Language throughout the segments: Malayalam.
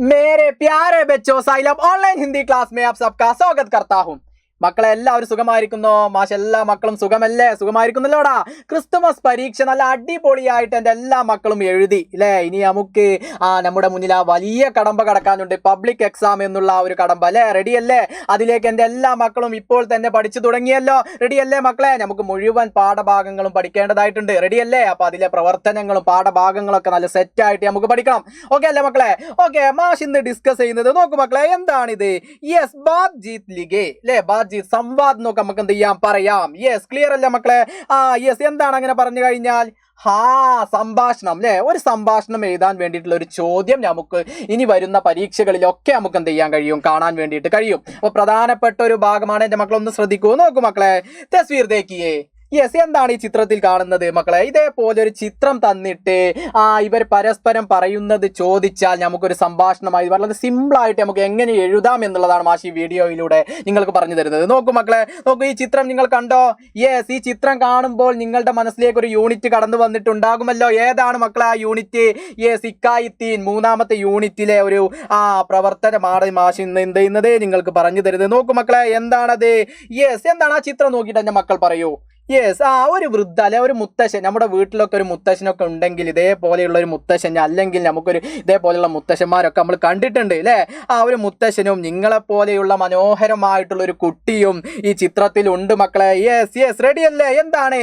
मेरे प्यारे बच्चों, साइलम ऑनलाइन हिंदी क्लास में आप सबका स्वागत करता हूँ. മക്കളെ എല്ലാവരും സുഖമായിരിക്കുന്നോ? മാഷ് എല്ലാ മക്കളും സുഖമല്ലേ? സുഖമായിരിക്കുന്നല്ലോടാ. ക്രിസ്തുമസ് പരീക്ഷ നല്ല അടിപൊളിയായിട്ട് എൻ്റെ എല്ലാ മക്കളും എഴുതി അല്ലേ? ഇനി നമുക്ക് നമ്മുടെ മുന്നിൽ ആ വലിയ കടമ്പ കടക്കാനുണ്ട്, പബ്ലിക് എക്സാം എന്നുള്ള ഒരു കടമ്പ അല്ലേ? റെഡിയല്ലേ? അതിലേക്ക് എൻ്റെ എല്ലാ മക്കളും ഇപ്പോൾ തന്നെ പഠിച്ചു തുടങ്ങിയല്ലോ. റെഡിയല്ലേ മക്കളെ? നമുക്ക് മുഴുവൻ പാഠഭാഗങ്ങളും പഠിക്കേണ്ടതായിട്ടുണ്ട്. റെഡിയല്ലേ? അപ്പൊ അതിലെ പ്രവർത്തനങ്ങളും പാഠഭാഗങ്ങളും ഒക്കെ നല്ല സെറ്റായിട്ട് നമുക്ക് പഠിക്കണം. ഓക്കെ അല്ലേ മക്കളെ? ഓക്കെ, മാഷ് ഇന്ന് ഡിസ്കസ് ചെയ്യുന്നത് നോക്കൂ മക്കളെ, എന്താണിത്? യെസ്, ബാത് ജീത് ലിഗേ അല്ലേ? സംവാദ് നോക്കാം, നമുക്ക് എന്ത് ചെയ്യാം, പറയാം. യെസ്, ക്ലിയർ അല്ലേ മക്കളെ? യെസ്, എന്താണ് അങ്ങനെ പറഞ്ഞു കഴിഞ്ഞാൽ? സംഭാഷണം അല്ലേ? ഒരു സംഭാഷണം എഴുതാൻ വേണ്ടിയിട്ടുള്ള ഒരു ചോദ്യം നമുക്ക് ഇനി വരുന്ന പരീക്ഷകളിലൊക്കെ നമുക്ക് എന്ത് ചെയ്യാൻ കഴിയും, കാണാൻ വേണ്ടിയിട്ട് കഴിയും. അപ്പൊ പ്രധാനപ്പെട്ട ഒരു ഭാഗമാണ്. എൻ്റെ മക്കളൊന്ന് ശ്രദ്ധിക്കൂ. നോക്കൂ മക്കളെ, തസ്വീർ ദേഖിയേ. യെസ്, എന്താണ് ഈ ചിത്രത്തിൽ കാണുന്നത് മക്കളെ? ഇതേപോലെ ഒരു ചിത്രം തന്നിട്ട് ഇവർ പരസ്പരം പറയുന്നത് ചോദിച്ചാൽ നമുക്കൊരു സംഭാഷണമായി വളരെ സിമ്പിളായിട്ട് നമുക്ക് എങ്ങനെ എഴുതാം എന്നുള്ളതാണ് മാഷി വീഡിയോയിലൂടെ നിങ്ങൾക്ക് പറഞ്ഞു തരുന്നത്. നോക്കൂ മക്കളെ, നോക്കൂ, ഈ ചിത്രം നിങ്ങൾ കണ്ടോ? യെസ്, ഈ ചിത്രം കാണുമ്പോൾ നിങ്ങളുടെ മനസ്സിലേക്ക് ഒരു യൂണിറ്റ് കടന്നു വന്നിട്ടുണ്ടാകുമല്ലോ. ഏതാണ് മക്കളെ ആ യൂണിറ്റ്? യെസ്, ഇക്കായിത്തീൻ മൂന്നാമത്തെ യൂണിറ്റിലെ ഒരു പ്രവർത്തനമാണ് മാഷി ഇന്ന് എന്ത് ചെയ്യുന്നത് നിങ്ങൾക്ക് പറഞ്ഞു തരുന്നത്. നോക്കൂ മക്കളെ, എന്താണത്? യെസ്, എന്താണ് ആ ചിത്രം നോക്കിയിട്ട് എൻ്റെ മക്കൾ പറയൂ. യെസ്, ഒരു വൃദ്ധ അല്ലെ, ഒരു മുത്തശ്ശൻ. നമ്മുടെ വീട്ടിലൊക്കെ ഒരു മുത്തശ്ശനൊക്കെ ഉണ്ടെങ്കിൽ ഇതേപോലെയുള്ള ഒരു മുത്തശ്ശൻ, അല്ലെങ്കിൽ നമുക്കൊരു ഇതേപോലെയുള്ള മുത്തശ്ശന്മാരൊക്കെ നമ്മൾ കണ്ടിട്ടുണ്ട് അല്ലേ? ഒരു മുത്തശ്ശനും നിങ്ങളെപ്പോലെയുള്ള മനോഹരമായിട്ടുള്ള ഒരു കുട്ടിയും ഈ ചിത്രത്തിൽ ഉണ്ട് മക്കളെ. യെസ് യെസ്, റെഡി അല്ലേ? എന്താണ്?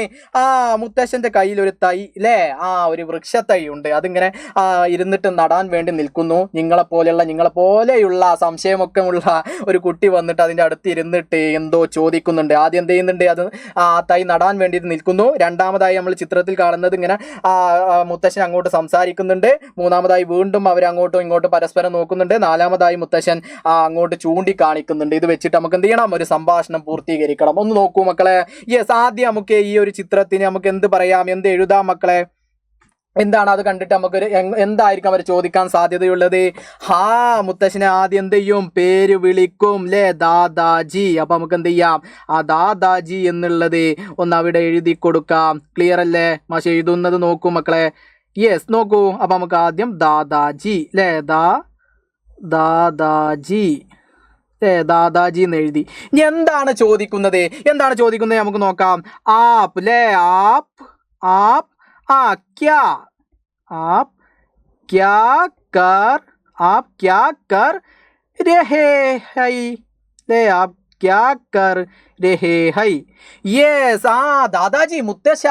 മുത്തശ്ശന്റെ കയ്യിൽ ഒരു തൈ അല്ലേ? ഒരു വൃക്ഷത്തൈ ഉണ്ട്. അതിങ്ങനെ ഇരുന്നിട്ട് നടാൻ വേണ്ടി നിൽക്കുന്നു. നിങ്ങളെപ്പോലെയുള്ള സംശയമൊക്കെ ഉള്ള ഒരു കുട്ടി വന്നിട്ട് അതിൻ്റെ അടുത്ത് ഇരുന്നിട്ട് എന്തോ ചോദിക്കുന്നുണ്ട്. ആദ്യം എന്ത് ചെയ്യുന്നുണ്ട്? അത് തൈ നടാൻ വേണ്ടിയിട്ട് നിൽക്കുന്നു. രണ്ടാമതായി നമ്മൾ ചിത്രത്തിൽ കാണുന്നത് ഇങ്ങനെ മുത്തശ്ശൻ അങ്ങോട്ട് സംസാരിക്കുന്നുണ്ട്. മൂന്നാമതായി വീണ്ടും അവർ അങ്ങോട്ടും ഇങ്ങോട്ടും പരസ്പരം നോക്കുന്നുണ്ട്. നാലാമതായി മുത്തശ്ശൻ അങ്ങോട്ട് ചൂണ്ടിക്കാണിക്കുന്നുണ്ട്. ഇത് വെച്ചിട്ട് നമുക്ക് എന്ത് ചെയ്യണം? ഒരു സംഭാഷണം പൂർത്തീകരിക്കണം. ഒന്ന് നോക്കൂ മക്കളെ. യെസ്, ആദ്യം നമുക്ക് ഈ ഒരു ചിത്രത്തിന് നമുക്ക് എന്ത് പറയാം, എന്ത് എഴുതാം മക്കളെ? എന്താണ് അത് കണ്ടിട്ട് നമുക്കൊരു എന്തായിരിക്കും അവർ ചോദിക്കാൻ സാധ്യതയുള്ളത്? മുത്തശ്ശനെ ആദ്യം എന്ത് ചെയ്യും? പേര് വിളിക്കും അല്ലേ? ദാദാജി. അപ്പൊ നമുക്ക് എന്ത് ചെയ്യാം? ദാദാജി എന്നുള്ളത് ഒന്ന് അവിടെ എഴുതി കൊടുക്കാം. ക്ലിയർ അല്ലേ? മാഷ് എഴുതുന്നത് നോക്കൂ മക്കളെ. യെസ്, നോക്കൂ. അപ്പൊ നമുക്ക് ആദ്യം ദാദാജി അല്ലേ? ദാദാജി ദാദാജി എന്ന് എഴുതി. ഇനി എന്താണ് ചോദിക്കുന്നത്? നമുക്ക് നോക്കാം. ആപ്പ് അല്ലേ? ആപ്പ് क्या आप क्या कर रहे हैं? आप क्या कर रहे हैं? യെസ്, ദാദാജി, മുത്തശ്ശ,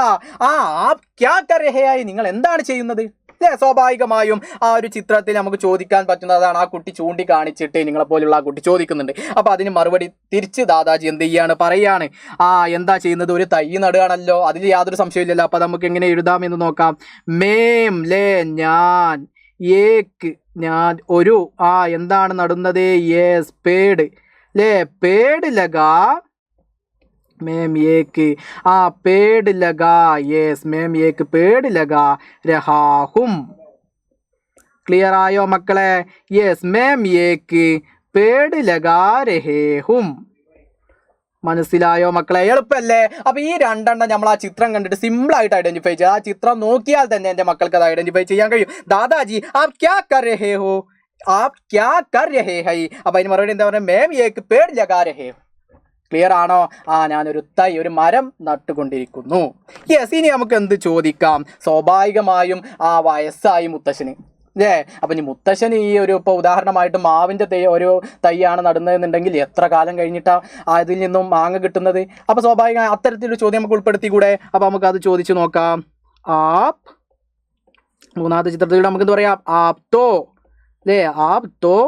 ആപ് ക്യാ കർ രഹേ ഹൈ, നിങ്ങൾ എന്താണ് ചെയ്യുന്നത്? സ്വാഭാവികമായും ഒരു ചിത്രത്തിൽ നമുക്ക് ചോദിക്കാൻ പറ്റുന്നതാണ്. ആ കുട്ടി ചൂണ്ടിക്കാണിച്ചിട്ട് നിങ്ങളെപ്പോലുള്ള ആ കുട്ടി ചോദിക്കുന്നുണ്ട്. അപ്പൊ അതിന് മറുപടി തിരിച്ച് ദാദാജി എന്ത് ചെയ്യാണ്, പറയാണ്. എന്താ ചെയ്യുന്നത്? ഒരു തൈ നടുകയാണല്ലോ. അതിൽ യാതൊരു സംശയമില്ലല്ലോ. അപ്പൊ നമുക്ക് എങ്ങനെ എഴുതാം എന്ന് നോക്കാം. മേം ലേ, ഞാൻ, ഏക്ക് ഞാൻ, ഒരു എന്താണ് നടുന്നത്? യെസ്, പേട് ലേ, പേട് ലഗാ, मैम एक पेड़ लगा. यस, मैम एक पेड़ लगा रहा हूँ. क्लियर आयो मक्കളെ? യെസ്, मैम एक पेड़ लगा रहे हूँ. മനസ്സിലായോ മക്കളെ? എളുപ്പല്ലേ? അപ്പൊ ഈ രണ്ടെണ്ണം നമ്മൾ ആ ചിത്രം കണ്ടിട്ട് സിമ്പിൾ ആയിട്ട് ഐഡന്റിഫൈ ചെയ്യുക. ആ ചിത്രം നോക്കിയാൽ തന്നെ എൻ്റെ മക്കൾക്ക് അത് ഐഡന്റിഫൈ ചെയ്യാൻ കഴിയും. ദാദാജി, ആപ് ക്യാ കർ രഹേ ഹോ? ആപ് ക്യാ കർ രഹേ ഹൈ. അപ്പൊ അതിന് മറുപടി എന്താ പറയുക? മേം ഏക് പേട് ലഗാ രഹേ. ക്ലിയർ ആണോ? ഞാനൊരു തൈ, ഒരു മരം നട്ടുകൊണ്ടിരിക്കുന്നു. യെസ്, ഇനി നമുക്ക് എന്ത് ചോദിക്കാം? സ്വാഭാവികമായും വയസ്സായി മുത്തശ്ശന് അല്ലേ? അപ്പൊ ഇനി മുത്തശ്ശൻ ഈ ഒരു ഇപ്പോൾ ഉദാഹരണമായിട്ട് മാവിൻ്റെ ഒരു തൈയാണ് നടുന്നതെന്നുണ്ടെങ്കിൽ എത്ര കാലം കഴിഞ്ഞിട്ടാണ് അതിൽ നിന്നും മാങ്ങ കിട്ടുന്നത്? അപ്പൊ സ്വാഭാവികമായി അത്തരത്തിലൊരു ചോദ്യം നമുക്ക് ഉൾപ്പെടുത്തിക്കൂടെ? അപ്പൊ നമുക്ക് അത് ചോദിച്ചു നോക്കാം. മൂന്നാമത്തെ ചിത്രത്തിൽ നമുക്ക് എന്ത് പറയാം? ആപ് തോ അല്ലേ? ആപ് തോ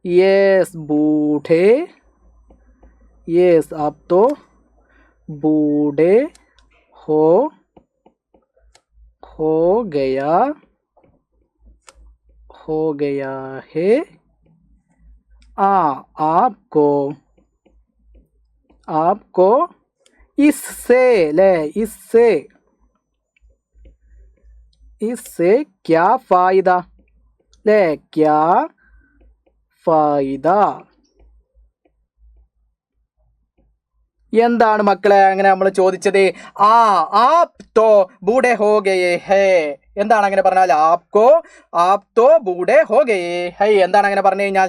യെസ് ബൂഢേ. यस, आप तो बूढ़े हो गया है. आपको इससे क्या फायदा? क्या फायदा? എന്താണ് മക്കളെ അങ്ങനെ നമ്മൾ ചോദിച്ചത്? ആപ് തോ ബൂഢേ ഹോ ഗയേ ഹേ എന്താണ് അങ്ങനെ പറഞ്ഞാൽ ആപ് തോ ബൂഡേ ഹോ ഗയേ. ഹൈ എന്താണ് അങ്ങനെ പറഞ്ഞു കഴിഞ്ഞാൽ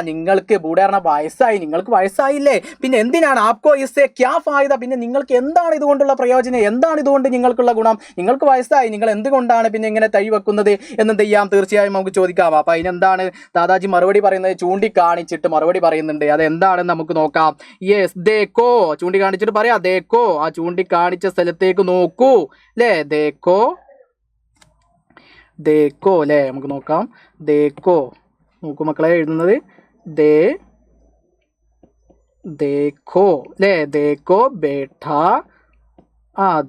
നിങ്ങൾക്ക് ബൂഡേ പറഞ്ഞ വയസ്സായി, നിങ്ങൾക്ക് വയസ്സായില്ലേ, പിന്നെ എന്തിനാണ് ആപ്കോ ഇസ്സേ ക്യാ ഫായിദ, പിന്നെ നിങ്ങൾക്ക് എന്താണ് ഇതുകൊണ്ടുള്ള പ്രയോജനം, എന്താണ് ഇതുകൊണ്ട് നിങ്ങൾക്കുള്ള ഗുണം, നിങ്ങൾക്ക് വയസ്സായി, നിങ്ങൾ എന്തുകൊണ്ടാണ് പിന്നെ ഇങ്ങനെ തൈ വെക്കുന്നത് എന്ന് ചെയ്യാം, തീർച്ചയായും നമുക്ക് ചോദിക്കാം. അപ്പൊ അതിനെന്താണ് ദാദാജി മറുപടി പറയുന്നത്, ചൂണ്ടിക്കാണിച്ചിട്ട് മറുപടി പറയുന്നുണ്ട്. അത് എന്താണെന്ന് നമുക്ക് നോക്കാം. യെസ്, ദേക്കോ, ചൂണ്ടിക്കാണിച്ചിട്ട് പറയാം ദേക്കോ, ആ ചൂണ്ടിക്കാണിച്ച സ്ഥലത്തേക്ക് നോക്കൂ അല്ലേ, ദേക്കോ ദേക്കോ അല്ലേ, നമുക്ക് നോക്കാം. ദേക്കോ, നോക്കൂ മക്കളെ, എഴുതുന്നത് ദേക്കോ അല്ലേ, ദേക്കോ ബേട്ട,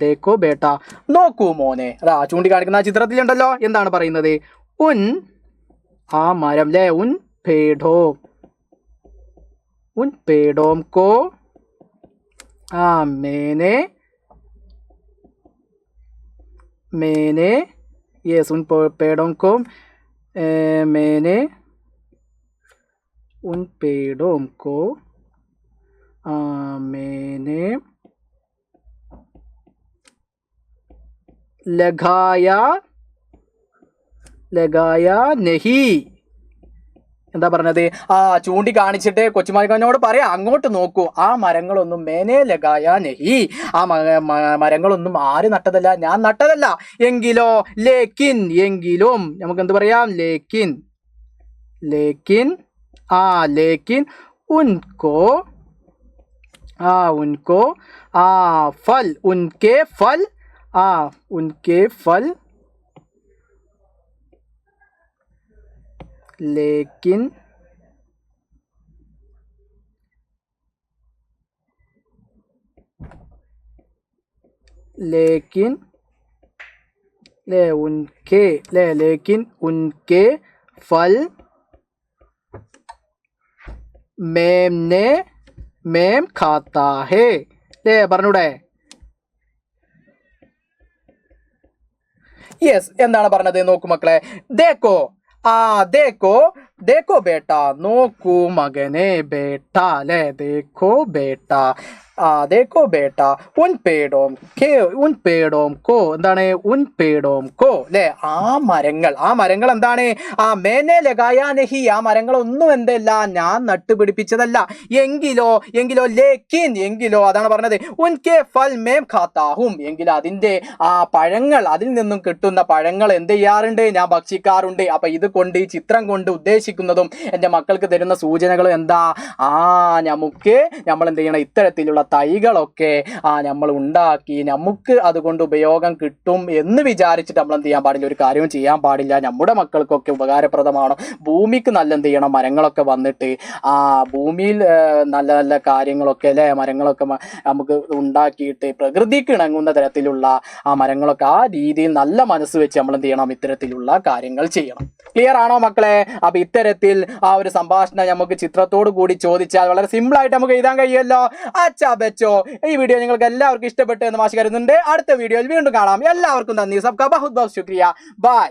ദേക്കോ ബേട്ട, നോക്കൂ മോനെ. അതാ ചൂണ്ടിക്കാണിക്കുന്ന ചിത്രത്തിലുണ്ടല്ലോ, എന്താണ് പറയുന്നത്, ഉൻ ആ മരം അല്ലേ, ഉൻ പേടോം കോ मैंने यस उन पेड़ों को मैंने उन पेड़ों को मैंने लगाया नहीं. എന്താ പറഞ്ഞത്, ചൂണ്ടിക്കാണിച്ചിട്ട് കൊച്ചുമകനോട് പറയാം അങ്ങോട്ട് നോക്കൂ, ആ മരങ്ങളൊന്നും മേനെ ലഗായ നഹി, ആ മരങ്ങളൊന്നും ആര് നട്ടതല്ല, ഞാൻ നട്ടതല്ല. എങ്കിലോ എങ്കിലും നമുക്ക് എന്ത് പറയാം, ലേക്കിൻ ഉൻകോ ഫൽ ഉൻകെ ഫൽ लेकिन उनके फल मेम खाता है. പറഞ്ഞൂടെ. യെസ്, എന്താണ് പറഞ്ഞത് നോക്കൂ മക്കളെ, देखो बेटा, നോക്കൂ മകനെ, ബേട്ട അല്ലേ, देखो बेटा, देखो बेटा, उन पेड़ों को എന്താണ്, उन पेड़ों को അല്ലേ, ആ മരങ്ങൾ എന്താണ്, മേനെ ലഗായ നഹി, ആ മരങ്ങളൊന്നും എന്തല്ല, ഞാൻ നട്ടുപിടിപ്പിച്ചതല്ല. എങ്കിലോ എങ്കിലോ അതാണ് പറഞ്ഞത്, ഉൻകെ ഫൽ മേം ഖാത്താഹും, എങ്കിലോ അതിന്റെ പഴങ്ങൾ, അതിൽ നിന്നും കിട്ടുന്ന പഴങ്ങൾ എന്ത് ചെയ്യാറുണ്ട്, ഞാൻ ഭക്ഷിക്കാറുണ്ട്. അപ്പൊ ഇത് കൊണ്ട്, ഈ ചിത്രം കൊണ്ട് ഉദ്ദേശിക്കുന്നതും എൻ്റെ മക്കൾക്ക് തരുന്ന സൂചനകളും എന്താ, നമ്മൾ എന്ത് ചെയ്യണം, ഇത്തരത്തിലുള്ള തൈകളൊക്കെ നമ്മൾ ഉണ്ടാക്കി നമുക്ക് അതുകൊണ്ട് ഉപയോഗം കിട്ടും എന്ന് വിചാരിച്ചിട്ട് നമ്മൾ എന്ത് ചെയ്യാൻ പാടില്ല, ഒരു കാര്യവും ചെയ്യാൻ പാടില്ല. നമ്മുടെ മക്കൾക്കൊക്കെ ഉപകാരപ്രദമാണ്, ഭൂമിക്ക് നല്ല എന്ത് ചെയ്യണം, മരങ്ങളൊക്കെ വന്നിട്ട് ഭൂമിയിൽ നല്ല നല്ല കാര്യങ്ങളൊക്കെ അല്ലേ, മരങ്ങളൊക്കെ നമുക്ക് ഉണ്ടാക്കിയിട്ട് പ്രകൃതിക്ക് ഇണങ്ങുന്ന തരത്തിലുള്ള മരങ്ങളൊക്കെ ആ രീതിയിൽ നല്ല മനസ്സ് വെച്ച് നമ്മൾ എന്ത് ചെയ്യണം, ഇത്തരത്തിലുള്ള കാര്യങ്ങൾ ചെയ്യണം. ക്ലിയർ ആണോ മക്കളെ? അപ്പൊ ഇത്തരത്തിൽ ഒരു സംഭാഷണം നമുക്ക് ചിത്രത്തോട് കൂടി ചോദിച്ചാൽ വളരെ സിമ്പിൾ ആയിട്ട് നമുക്ക് എഴുതാൻ കഴിയുമല്ലോ. അച്ഛാ ബച്ചോ, ഈ വീഡിയോ നിങ്ങൾക്ക് എല്ലാവർക്കും ഇഷ്ടപ്പെട്ടു എന്ന് മാഷ് കരുതുന്നുണ്ട്. അടുത്ത വീഡിയോയിൽ വീണ്ടും കാണാം. എല്ലാവർക്കും നന്ദി. സബ്കാ ബഹുത് ബഹുത് ശുക്രിയ. ബൈ.